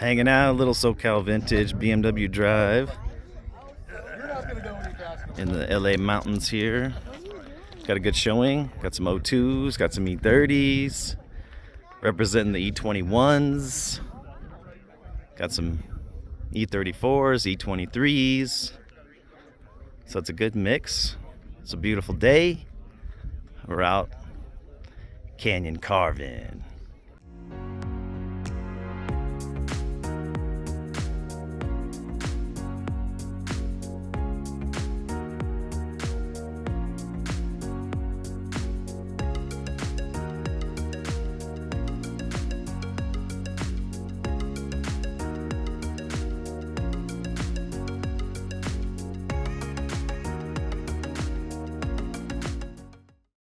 Hanging out, a little SoCal Vintage BMW Drive in the LA mountains here. Got a good showing. Got some O2s, got some E30s, representing the E21s. Got some E34s, E23s. So it's a good mix. It's a beautiful day. We're out canyon carving.